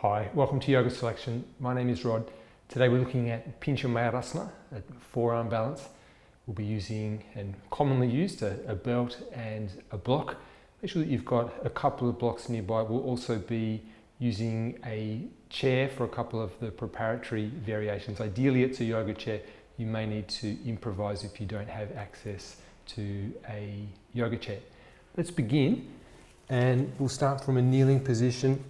Hi, welcome to Yoga Selection. My name is Rod. Today we're looking at Pincha Mayurasana, at forearm balance. We'll be using, and commonly used, a belt and a block. Make sure that you've got a couple of blocks nearby. We'll also be using a chair for a couple of the preparatory variations. Ideally it's a yoga chair. You may need to improvise if you don't have access to a yoga chair. Let's begin, and we'll start from a kneeling position.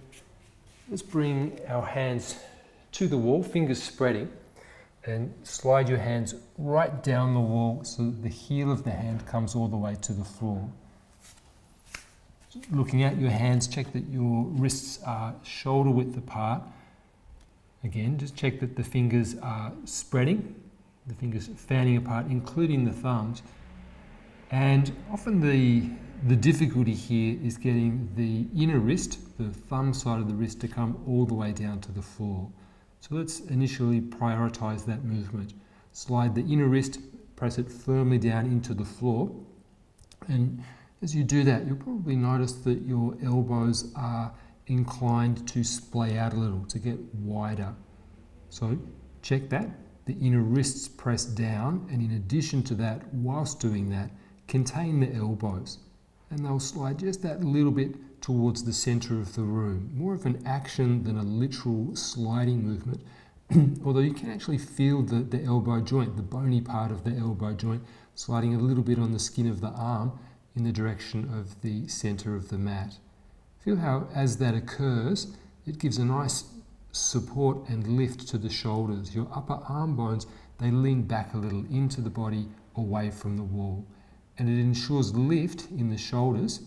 Let's bring our hands to the wall, fingers spreading, and slide your hands right down the wall so that the heel of the hand comes all the way to the floor. Looking at your hands, check that your wrists are shoulder width apart. Again, just check that the fingers are spreading, the fingers fanning apart, including the thumbs. And often the difficulty here is getting the inner wrist, the thumb side of the wrist, to come all the way down to the floor. So let's initially prioritize that movement. Slide the inner wrist, press it firmly down into the floor. And as you do that, you'll probably notice that your elbows are inclined to splay out a little, to get wider. So check that. The inner wrists press down, and in addition to that, whilst doing that, contain the elbows, and they'll slide just that little bit towards the center of the room. More of an action than a literal sliding movement, although you can actually feel the elbow joint, the bony part of the elbow joint, sliding a little bit on the skin of the arm in the direction of the center of the mat. Feel how, as that occurs, it gives a nice support and lift to the shoulders. Your upper arm bones, they lean back a little into the body, away from the wall. And it ensures lift in the shoulders,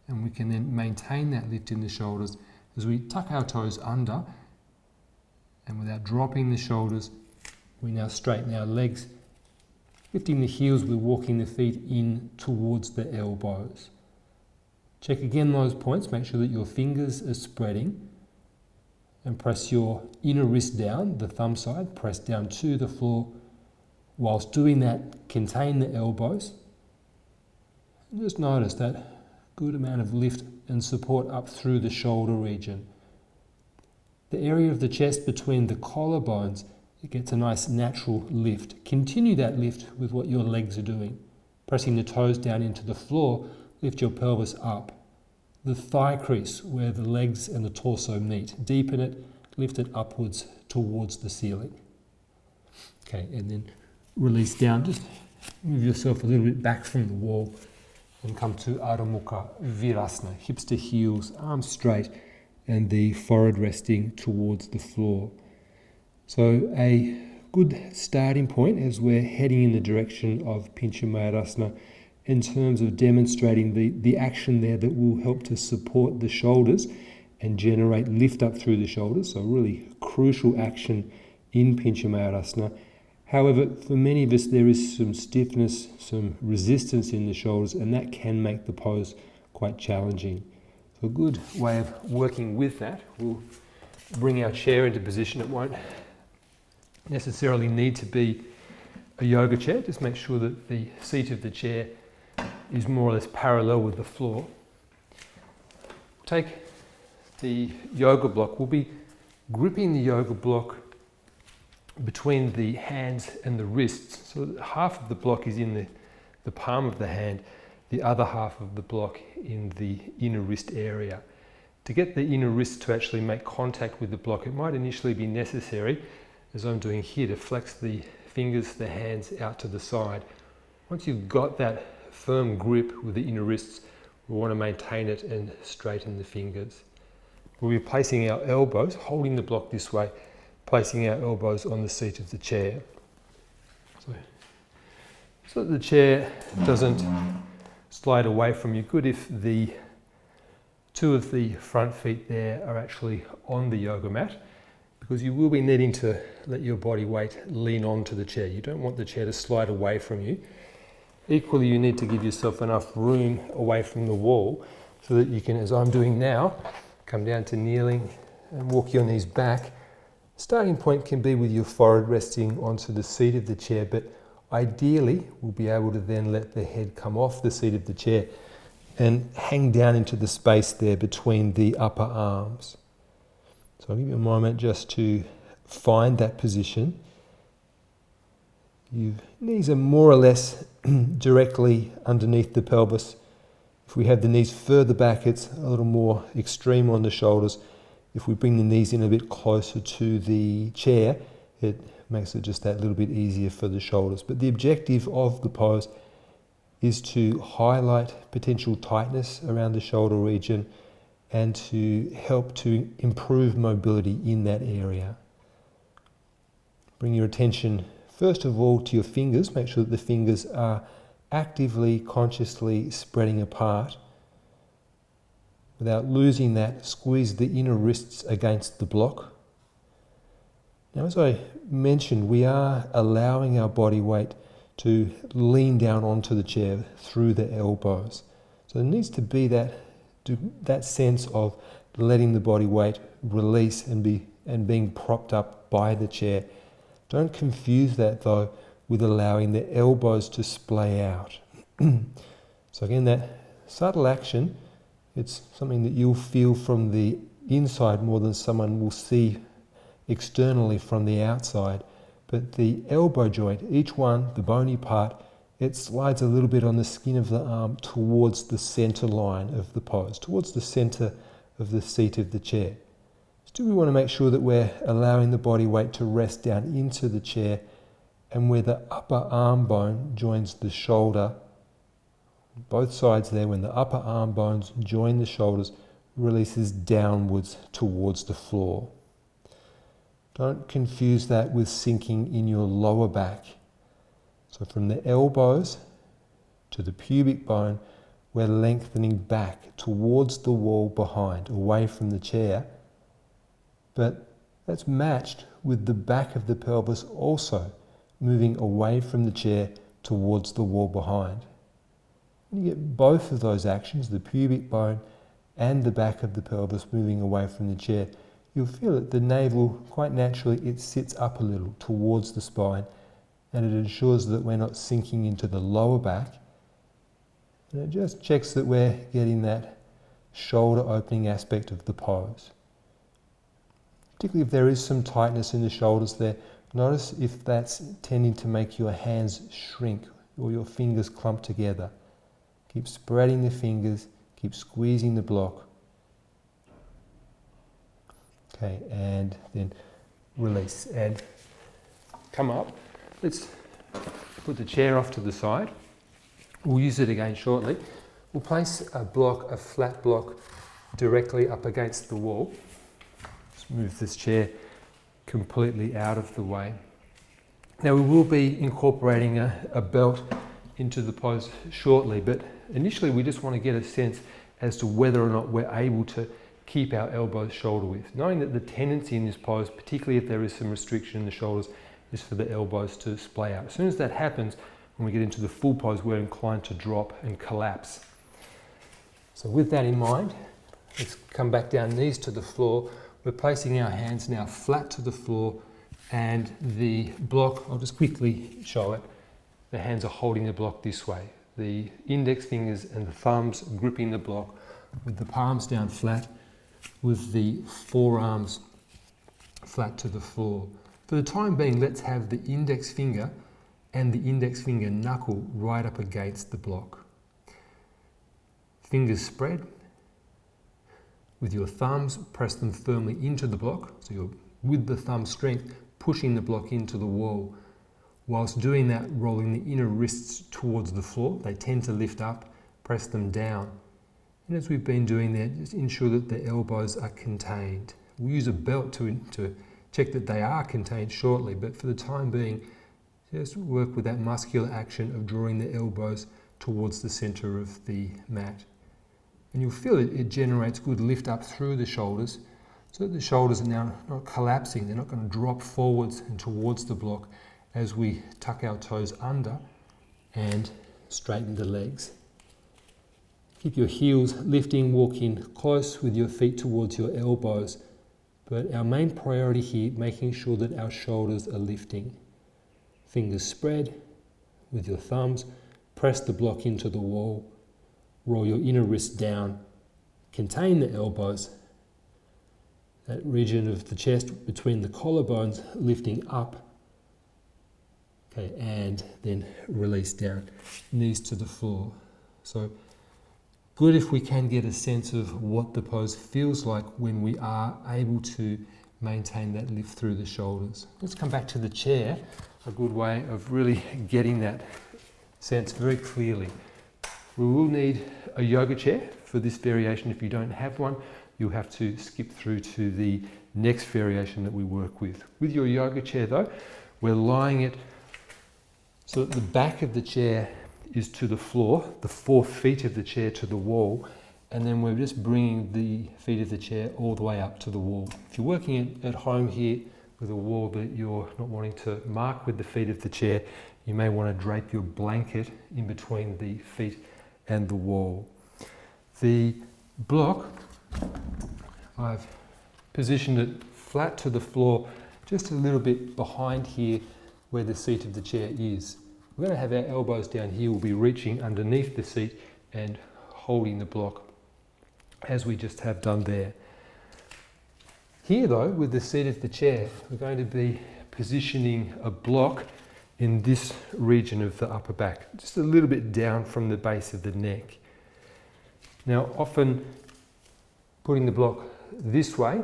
and we can then maintain that lift in the shoulders as we tuck our toes under, and without dropping the shoulders, we now straighten our legs. Lifting the heels, we're walking the feet in towards the elbows. Check again those points, make sure that your fingers are spreading, and press your inner wrist down, the thumb side, press down to the floor. Whilst doing that, contain the elbows. Just notice that good amount of lift and support up through the shoulder region. The area of the chest between the collarbones, it gets a nice natural lift. Continue that lift with what your legs are doing. Pressing the toes down into the floor, lift your pelvis up. The thigh crease where the legs and the torso meet, deepen it, lift it upwards towards the ceiling. Okay, and then release down. Just move yourself a little bit back from the wall and come to Adho Mukha Virasana, hips to heels, arms straight, and the forehead resting towards the floor. So a good starting point as we're heading in the direction of Pincha Mayurasana in terms of demonstrating the action there that will help to support the shoulders and generate lift up through the shoulders. So really crucial action in Pincha Mayurasana. However, for many of us, there is some stiffness, some resistance in the shoulders, and that can make the pose quite challenging. So a good way of working with that, we'll bring our chair into position. It won't necessarily need to be a yoga chair. Just make sure that the seat of the chair is more or less parallel with the floor. Take the yoga block. We'll be gripping the yoga block between the hands and the wrists. So half of the block is in the palm of the hand, the other half of the block in the inner wrist area. To get the inner wrist to actually make contact with the block, it might initially be necessary, as I'm doing here, to flex the fingers, the hands out to the side. Once you've got that firm grip with the inner wrists, we want to maintain it and straighten the fingers. We'll be placing our elbows, holding the block this way, placing our elbows on the seat of the chair. So that the chair doesn't slide away from you. Good if the two of the front feet there are actually on the yoga mat, because you will be needing to let your body weight lean onto the chair. You don't want the chair to slide away from you. Equally, you need to give yourself enough room away from the wall so that you can, as I'm doing now, come down to kneeling and walk your knees back. Starting point can be with your forehead resting onto the seat of the chair, but ideally we'll be able to then let the head come off the seat of the chair and hang down into the space there between the upper arms. So I'll give you a moment just to find that position. Your knees are more or less directly underneath the pelvis. If we have the knees further back, it's a little more extreme on the shoulders. If we bring the knees in a bit closer to the chair, it makes it just that little bit easier for the shoulders. But the objective of the pose is to highlight potential tightness around the shoulder region and to help to improve mobility in that area. Bring your attention first of all to your fingers. Make sure that the fingers are actively, consciously spreading apart. Without losing that, squeeze the inner wrists against the block. Now, as I mentioned, we are allowing our body weight to lean down onto the chair through the elbows. So there needs to be that sense of letting the body weight release and being propped up by the chair. Don't confuse that though with allowing the elbows to splay out. So again, that subtle action, it's something that you'll feel from the inside more than someone will see externally from the outside. But the elbow joint, each one, the bony part, it slides a little bit on the skin of the arm towards the center line of the pose, towards the center of the seat of the chair. Still, we want to make sure that we're allowing the body weight to rest down into the chair, and where the upper arm bone joins the shoulder, both sides there, when the upper arm bones join the shoulders, releases downwards towards the floor. Don't confuse that with sinking in your lower back. So from the elbows to the pubic bone, we're lengthening back towards the wall behind, away from the chair. But that's matched with the back of the pelvis also moving away from the chair towards the wall behind. When you get both of those actions, the pubic bone and the back of the pelvis moving away from the chair, you'll feel that the navel, quite naturally, it sits up a little towards the spine, and it ensures that we're not sinking into the lower back. And it just checks that we're getting that shoulder opening aspect of the pose. Particularly if there is some tightness in the shoulders there, notice if that's tending to make your hands shrink or your fingers clump together. Keep spreading the fingers, keep squeezing the block. Okay, and then release and come up. Let's put the chair off to the side. We'll use it again shortly. We'll place a flat block directly up against the wall. Let's move this chair completely out of the way. Now we will be incorporating a belt into the pose shortly, but initially we just want to get a sense as to whether or not we're able to keep our elbows shoulder width. Knowing that the tendency in this pose, particularly if there is some restriction in the shoulders, is for the elbows to splay out. As soon as that happens, when we get into the full pose, we're inclined to drop and collapse. So with that in mind, let's come back down, knees to the floor. We're placing our hands now flat to the floor, and the block, I'll just quickly show it, the hands are holding the block this way. The index fingers and the thumbs gripping the block with the palms down flat, with the forearms flat to the floor. For the time being, let's have the index finger and the index finger knuckle right up against the block. Fingers spread. With your thumbs, press them firmly into the block, so you're, with the thumb strength, pushing the block into the wall. Whilst doing that, rolling the inner wrists towards the floor. They tend to lift up, press them down. And as we've been doing there, just ensure that the elbows are contained. We'll use a belt to check that they are contained shortly, but for the time being, just work with that muscular action of drawing the elbows towards the center of the mat. And you'll feel it generates good lift up through the shoulders, so that the shoulders are now not collapsing. They're not going to drop forwards and towards the block as we tuck our toes under and straighten the legs. Keep your heels lifting, walking close with your feet towards your elbows. But our main priority here, making sure that our shoulders are lifting. Fingers spread with your thumbs, press the block into the wall, roll your inner wrist down, contain the elbows, that region of the chest between the collarbones lifting up. Okay, and then release down, knees to the floor. So good if we can get a sense of what the pose feels like when we are able to maintain that lift through the shoulders. Let's come back to the chair, a good way of really getting that sense very clearly. We will need a yoga chair for this variation. If you don't have one, you'll have to skip through to the next variation that we work with. With your yoga chair though, we're lying it so that the back of the chair is to the floor, the 4 feet of the chair to the wall, and then we're just bringing the feet of the chair all the way up to the wall. If you're working at home here with a wall that you're not wanting to mark with the feet of the chair, you may want to drape your blanket in between the feet and the wall. The block, I've positioned it flat to the floor, just a little bit behind here where the seat of the chair is. We're going to have our elbows down here. We'll be reaching underneath the seat and holding the block as we just have done there. Here though, with the seat of the chair, we're going to be positioning a block in this region of the upper back, just a little bit down from the base of the neck. Now often putting the block this way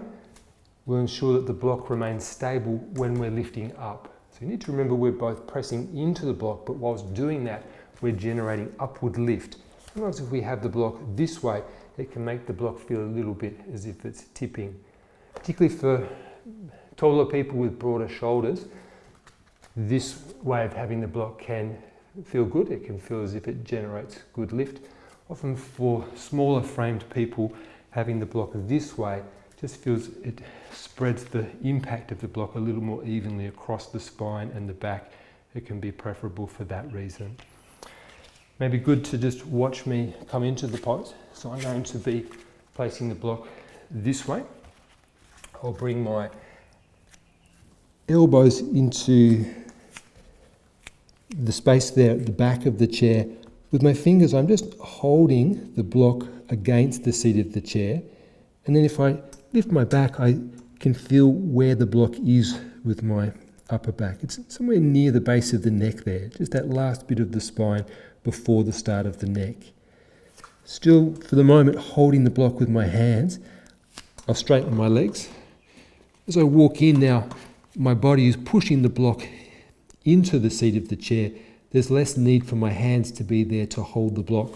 will ensure that the block remains stable when we're lifting up. So you need to remember we're both pressing into the block, but whilst doing that, we're generating upward lift. Sometimes if we have the block this way, it can make the block feel a little bit as if it's tipping. Particularly for taller people with broader shoulders, this way of having the block can feel good. It can feel as if it generates good lift. Often for smaller framed people, having the block this way just feels it spreads the impact of the block a little more evenly across the spine and the back. It can be preferable for that reason. Maybe good to just watch me come into the pose. So I'm going to be placing the block this way. I'll bring my elbows into the space there at the back of the chair. With my fingers, I'm just holding the block against the seat of the chair. And then if I lift my back, I can feel where the block is with my upper back. It's somewhere near the base of the neck there, just that last bit of the spine before the start of the neck. Still, for the moment, holding the block with my hands. I'll straighten my legs. As I walk in now, my body is pushing the block into the seat of the chair. There's less need for my hands to be there to hold the block.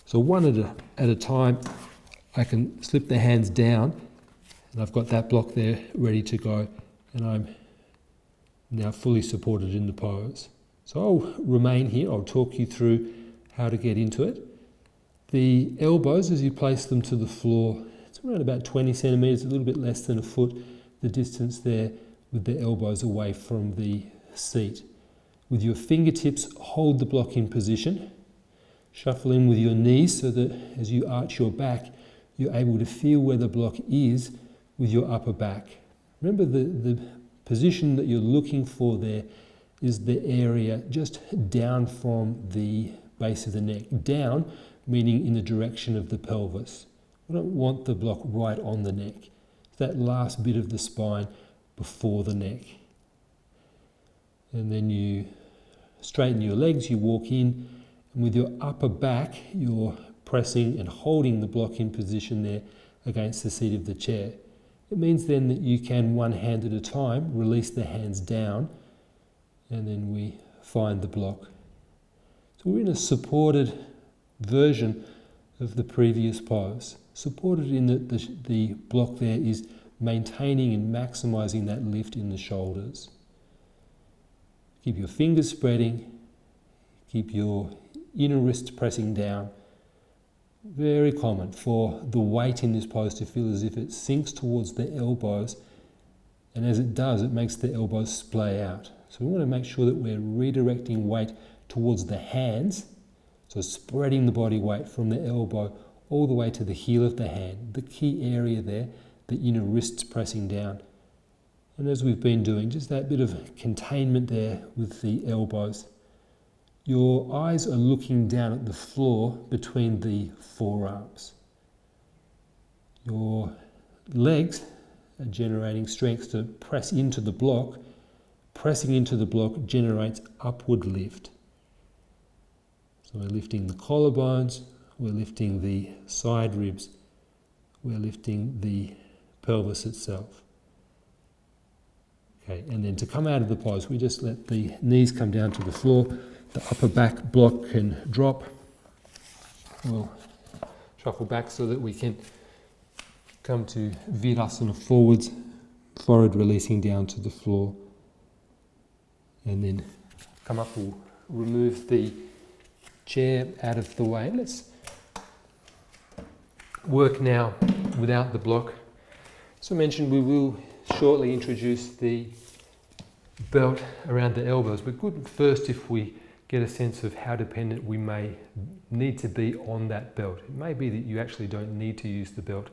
So one at a time, I can slip the hands down, and I've got that block there ready to go, and I'm now fully supported in the pose. So I'll remain here. I'll talk you through how to get into it. The elbows, as you place them to the floor, it's around about 20 centimeters, a little bit less than a foot, the distance there with the elbows away from the seat. With your fingertips, hold the block in position. Shuffle in with your knees so that as you arch your back, you're able to feel where the block is with your upper back. Remember the position that you're looking for there is the area just down from the base of the neck. Down, meaning in the direction of the pelvis. We don't want the block right on the neck. It's that last bit of the spine before the neck. And then you straighten your legs, you walk in, and with your upper back, you're pressing and holding the block in position there against the seat of the chair. It means then that you can, one hand at a time, release the hands down, and then we find the block. So we're in a supported version of the previous pose. Supported in that the block there is maintaining and maximizing that lift in the shoulders. Keep your fingers spreading, keep your inner wrists pressing down. Very common for the weight in this pose to feel as if it sinks towards the elbows, and as it does, it makes the elbows splay out. So we want to make sure that we're redirecting weight towards the hands, so spreading the body weight from the elbow all the way to the heel of the hand, the key area there, the inner wrists pressing down. And as we've been doing, just that bit of containment there with the elbows. Your eyes are looking down at the floor between the forearms. Your legs generating strength to press into the block. Pressing into the block generates upward lift. So we're lifting the collarbones, we're lifting the side ribs, we're lifting the pelvis itself. Okay, and then to come out of the pose, we just let the knees come down to the floor, the upper back block can drop. We'll shuffle back so that we can come to Virasana forwards, forehead releasing down to the floor. And then come up, we'll remove the chair out of the way. Let's work now without the block. As I mentioned, we will shortly introduce the belt around the elbows, but good first if we get a sense of how dependent we may need to be on that belt. It may be that you actually don't need to use the belt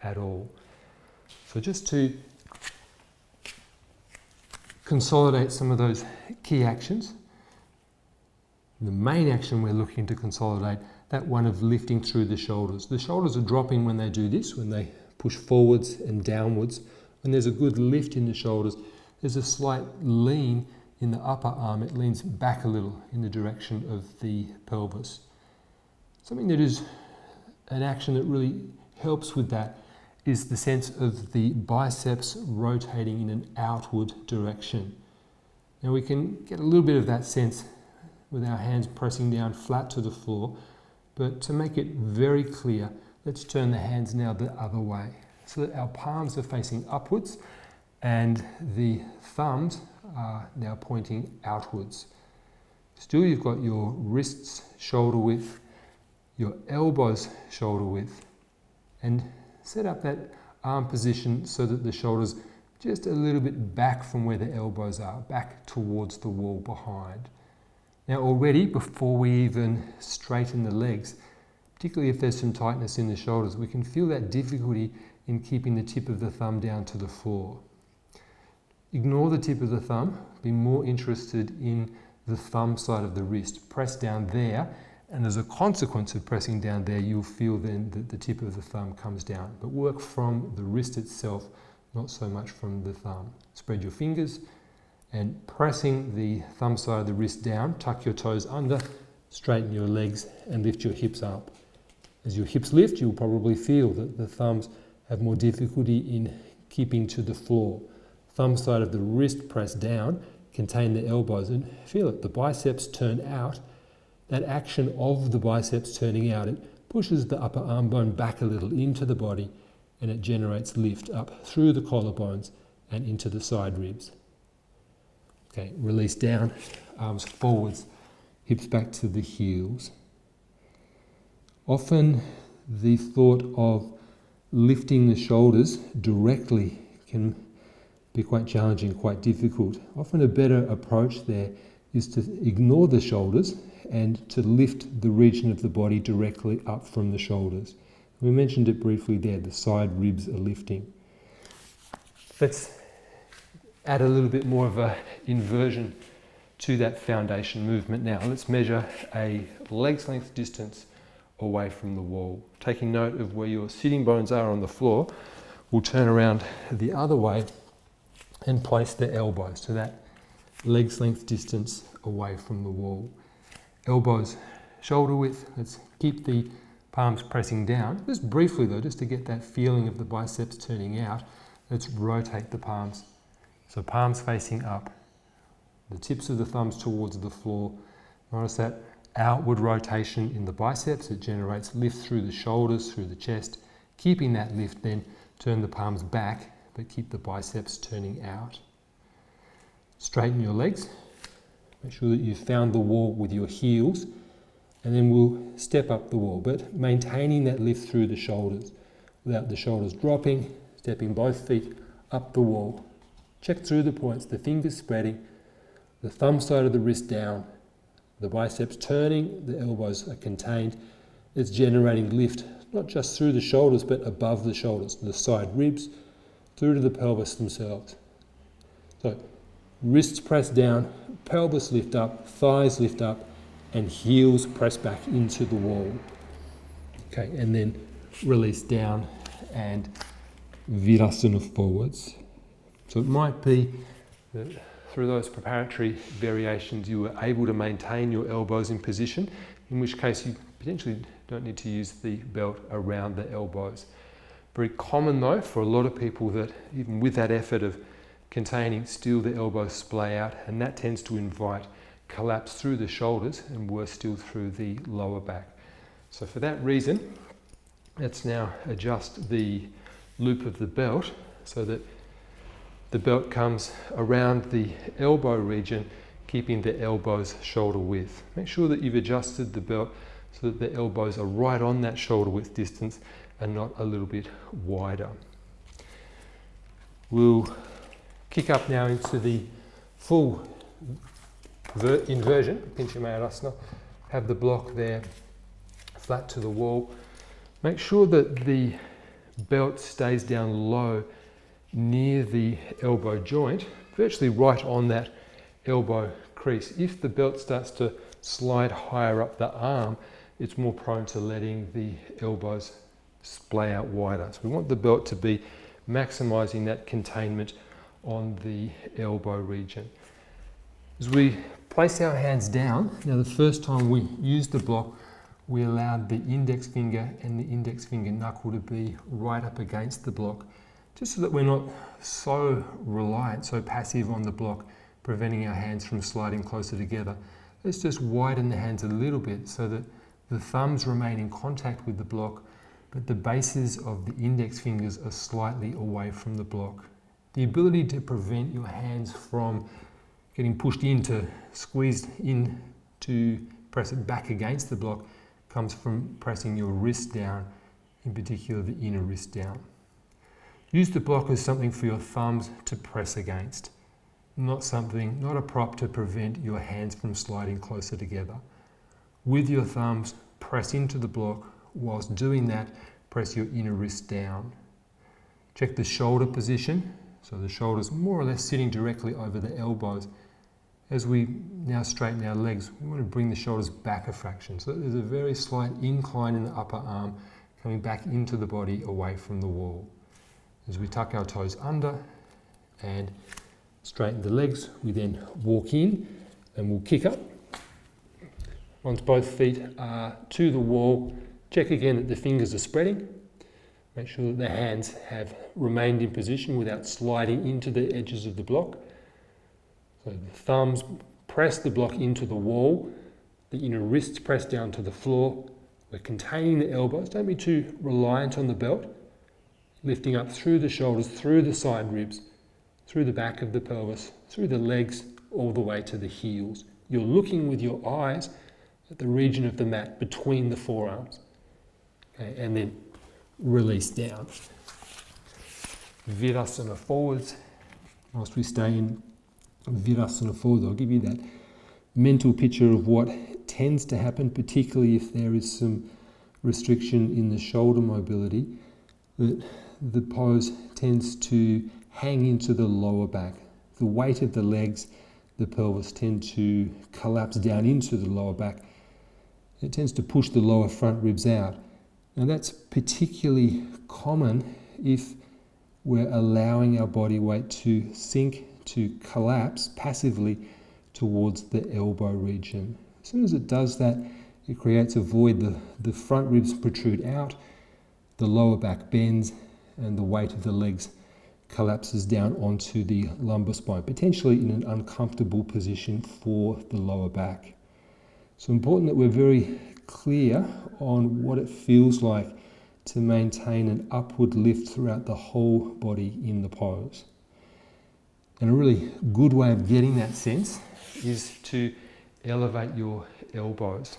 at all. So just to consolidate some of those key actions, the main action we're looking to consolidate, that one of lifting through the shoulders. The shoulders are dropping when they do this, when they push forwards and downwards. When there's a good lift in the shoulders, there's a slight lean in the upper arm. It leans back a little in the direction of the pelvis. Something that is an action that really helps with that is the sense of the biceps rotating in an outward direction. Now we can get a little bit of that sense with our hands pressing down flat to the floor, but to make it very clear, let's turn the hands now the other way so that our palms are facing upwards and the thumbs are now pointing outwards. Still, you've got your wrists shoulder width, your elbows shoulder width, and set up that arm position so that the shoulders just a little bit back from where the elbows are, back towards the wall behind. Now already, before we even straighten the legs, particularly if there's some tightness in the shoulders, we can feel that difficulty in keeping the tip of the thumb down to the floor. Ignore the tip of the thumb, be more interested in the thumb side of the wrist. Press down there, and as a consequence of pressing down there, you'll feel then that the tip of the thumb comes down. But work from the wrist itself, not so much from the thumb. Spread your fingers, and pressing the thumb side of the wrist down, tuck your toes under, straighten your legs, and lift your hips up. As your hips lift, you'll probably feel that the thumbs have more difficulty in keeping to the floor. Thumb side of the wrist press down, contain the elbows, and feel it. The biceps turn out. That action of the biceps turning out, it pushes the upper arm bone back a little into the body, and it generates lift up through the collarbones and into the side ribs. Okay, release down, arms forwards, hips back to the heels. Often the thought of lifting the shoulders directly can be quite challenging, quite difficult. Often a better approach there is to ignore the shoulders and to lift the region of the body directly up from the shoulders. We mentioned it briefly there, the side ribs are lifting. Let's add a little bit more of an inversion to that foundation movement now. Let's measure a leg's length distance away from the wall. Taking note of where your sitting bones are on the floor, we'll turn around the other way and place the elbows to that leg's length distance away from the wall. Elbows shoulder width. Let's keep the palms pressing down. Just briefly though, just to get that feeling of the biceps turning out, let's rotate the palms. So palms facing up, the tips of the thumbs towards the floor. Notice that outward rotation in the biceps. It generates lift through the shoulders, through the chest. Keeping that lift, then turn the palms back, but keep the biceps turning out. Straighten your legs. Make sure that you've found the wall with your heels, and then we'll step up the wall, but maintaining that lift through the shoulders without the shoulders dropping, stepping both feet up the wall. Check through the points, the fingers spreading, the thumb side of the wrist down, the biceps turning, the elbows are contained. It's generating lift, not just through the shoulders, but above the shoulders, the side ribs, through to the pelvis themselves. So, wrists press down, pelvis lift up, thighs lift up, and heels press back into the wall. Okay, and then release down and Virasana forwards. So it might be that through those preparatory variations you were able to maintain your elbows in position, in which case you potentially don't need to use the belt around the elbows. Very common though for a lot of people that even with that effort of containing, still the elbows splay out, and that tends to invite collapse through the shoulders and worse still through the lower back. So for that reason, let's now adjust the loop of the belt so that the belt comes around the elbow region, keeping the elbows shoulder width. Make sure that you've adjusted the belt so that the elbows are right on that shoulder width distance and not a little bit wider. We'll kick up now into the full inversion, Pincha Mayurasana. Have the block there flat to the wall. Make sure that the belt stays down low near the elbow joint, virtually right on that elbow crease. If the belt starts to slide higher up the arm, it's more prone to letting the elbows splay out wider. So we want the belt to be maximizing that containment on the elbow region. As we place our hands down, now the first time we used the block, we allowed the index finger and the index finger knuckle to be right up against the block, just so that we're not so reliant, so passive on the block, preventing our hands from sliding closer together. Let's just widen the hands a little bit so that the thumbs remain in contact with the block, but the bases of the index fingers are slightly away from the block. The ability to prevent your hands from getting pushed into, squeezed in to press it back against the block comes from pressing your wrist down, in particular the inner wrist down. Use the block as something for your thumbs to press against, not a prop to prevent your hands from sliding closer together. With your thumbs, press into the block. Whilst doing that, press your inner wrist down. Check the shoulder position, so the shoulders more or less sitting directly over the elbows. As we now straighten our legs, we want to bring the shoulders back a fraction. So there's a very slight incline in the upper arm coming back into the body away from the wall. As we tuck our toes under and straighten the legs, we then walk in and we'll kick up. Once both feet are to the wall, check again that the fingers are spreading. Make sure that the hands have remained in position without sliding into the edges of the block. So the thumbs press the block into the wall, the inner wrists press down to the floor. We're containing the elbows. Don't be too reliant on the belt. Lifting up through the shoulders, through the side ribs, through the back of the pelvis, through the legs, all the way to the heels. You're looking with your eyes at the region of the mat between the forearms. Okay, and then release down. Virasana forwards. Whilst we stay in Virasana forwards, I'll give you that mental picture of what tends to happen, particularly if there is some restriction in the shoulder mobility, that the pose tends to hang into the lower back. The weight of the legs, the pelvis tend to collapse down into the lower back. It tends to push the lower front ribs out. Now that's particularly common if we're allowing our body weight to sink, to collapse passively towards the elbow region. As soon as it does that, it creates a void. The front ribs protrude out, the lower back bends, and the weight of the legs collapses down onto the lumbar spine, potentially in an uncomfortable position for the lower back. So important that we're very clear on what it feels like to maintain an upward lift throughout the whole body in the pose. And a really good way of getting that sense is to elevate your elbows.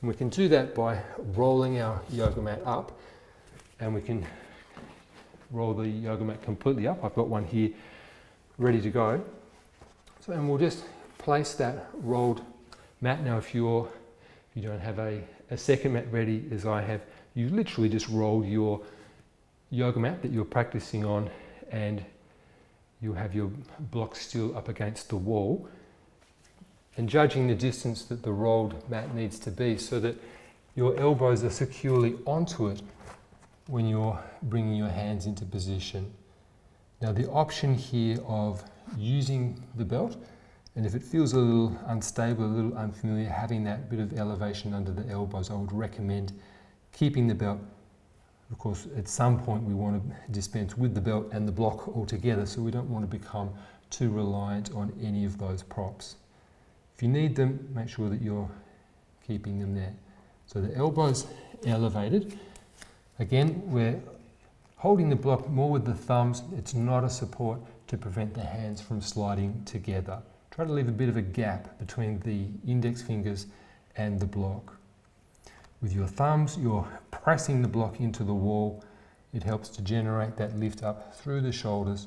And we can do that by rolling our yoga mat up, and we can roll the yoga mat completely up. I've got one here ready to go. So, and we'll just place that rolled mat. Now if you don't have a second mat ready as I have, you literally just roll your yoga mat that you're practicing on, and you have your block still up against the wall, and judging the distance that the rolled mat needs to be so that your elbows are securely onto it. when you're bringing your hands into position. Now the option here of using the belt, and if it feels a little unstable, a little unfamiliar, having that bit of elevation under the elbows, I would recommend keeping the belt. Of course, at some point we want to dispense with the belt and the block altogether, so we don't want to become too reliant on any of those props. If you need them, make sure that you're keeping them there. So the elbows elevated. Again, we're holding the block more with the thumbs. It's not a support to prevent the hands from sliding together. Try to leave a bit of a gap between the index fingers and the block. With your thumbs, you're pressing the block into the wall. It helps to generate that lift up through the shoulders.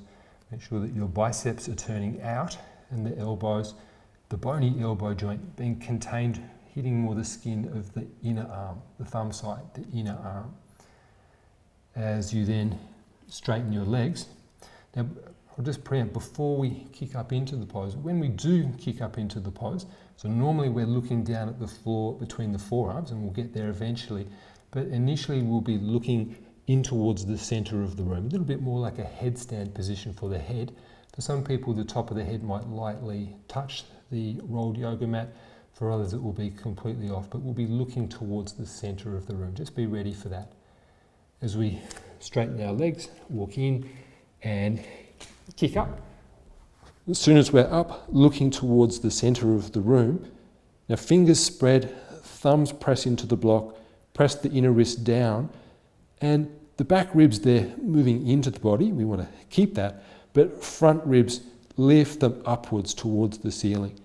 Make sure that your biceps are turning out and the elbows, the bony elbow joint being contained, hitting more the skin of the inner arm, the thumb side, the inner arm. As you then straighten your legs. Now, I'll just preempt before we kick up into the pose. When we do kick up into the pose, so normally we're looking down at the floor between the forearms, and we'll get there eventually, but initially we'll be looking in towards the center of the room, a little bit more like a headstand position for the head. For some people, the top of the head might lightly touch the rolled yoga mat. For others, it will be completely off, but we'll be looking towards the center of the room. Just be ready for that. As we straighten our legs, walk in and kick up. As soon as we're up, looking towards the center of the room, now fingers spread, thumbs press into the block, press the inner wrist down, and the back ribs there moving into the body, we want to keep that, but front ribs, lift them upwards towards the ceiling.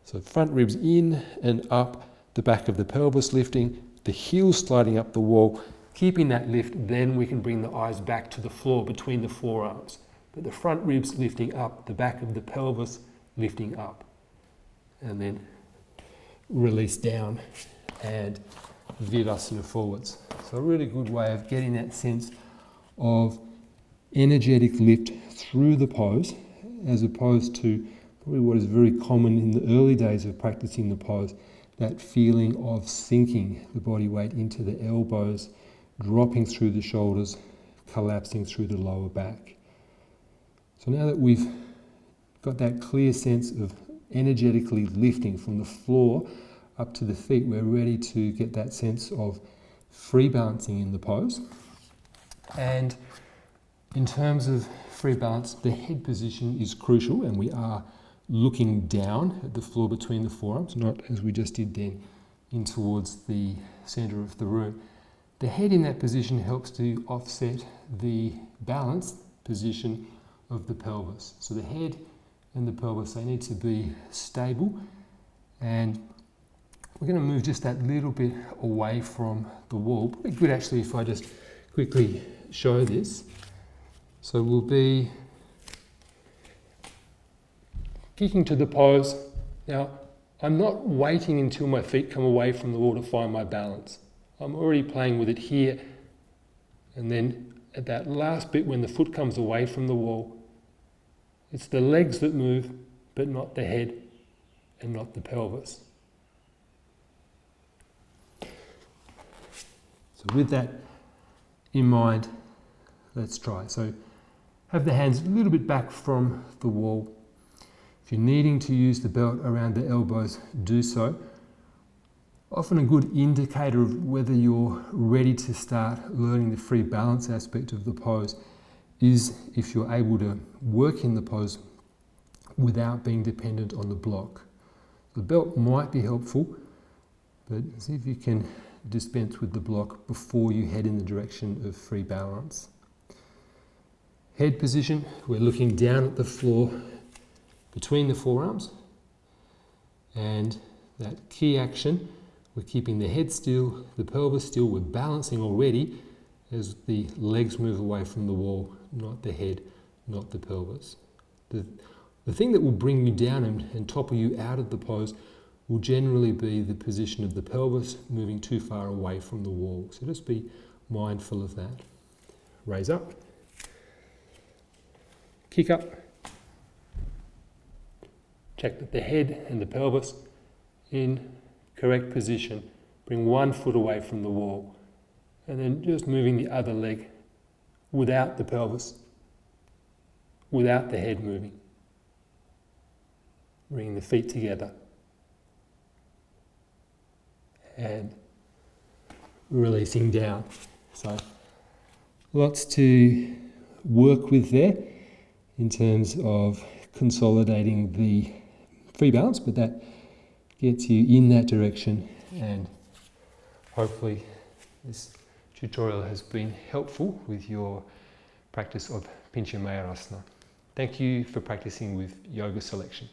So front ribs in and up, the back of the pelvis lifting, the heels sliding up the wall, keeping that lift. Then we can bring the eyes back to the floor between the forearms. But the front ribs lifting up, the back of the pelvis lifting up. And then release down and Virasana forwards. So a really good way of getting that sense of energetic lift through the pose, as opposed to probably what is very common in the early days of practicing the pose, that feeling of sinking the body weight into the elbows, dropping through the shoulders, collapsing through the lower back. So now that we've got that clear sense of energetically lifting from the floor up to the feet, we're ready to get that sense of free balancing in the pose. And in terms of free balance, the head position is crucial, and we are looking down at the floor between the forearms, not as we just did then in towards the center of the room. The head in that position helps to offset the balanced position of the pelvis. So the head and the pelvis, they need to be stable, and we're going to move just that little bit away from the wall. Probably good actually if I just quickly show this. So we'll be kicking to the pose. Now, I'm not waiting until my feet come away from the wall to find my balance. I'm already playing with it here, and then at that last bit when the foot comes away from the wall, it's the legs that move, but not the head and not the pelvis. So with that in mind, let's try. So have the hands a little bit back from the wall. If you're needing to use the belt around the elbows, do so. Often a good indicator of whether you're ready to start learning the free balance aspect of the pose is if you're able to work in the pose without being dependent on the block. The belt might be helpful, but see if you can dispense with the block before you head in the direction of free balance. Head position, we're looking down at the floor between the forearms, and that key action, we're keeping the head still, the pelvis still, we're balancing already as the legs move away from the wall, not the head, not the pelvis. The thing that will bring you down and topple you out of the pose will generally be the position of the pelvis moving too far away from the wall. So just be mindful of that. Raise up, kick up, check that the head and the pelvis in correct position. Bring one foot away from the wall And then just moving the other leg without the pelvis, without the head moving. Bringing the feet together. And releasing down. So lots to work with there in terms of consolidating the free balance, but that gets you in that direction, and hopefully this tutorial has been helpful with your practice of Pincha Mayurasana. Thank you for practicing with Yoga Selection.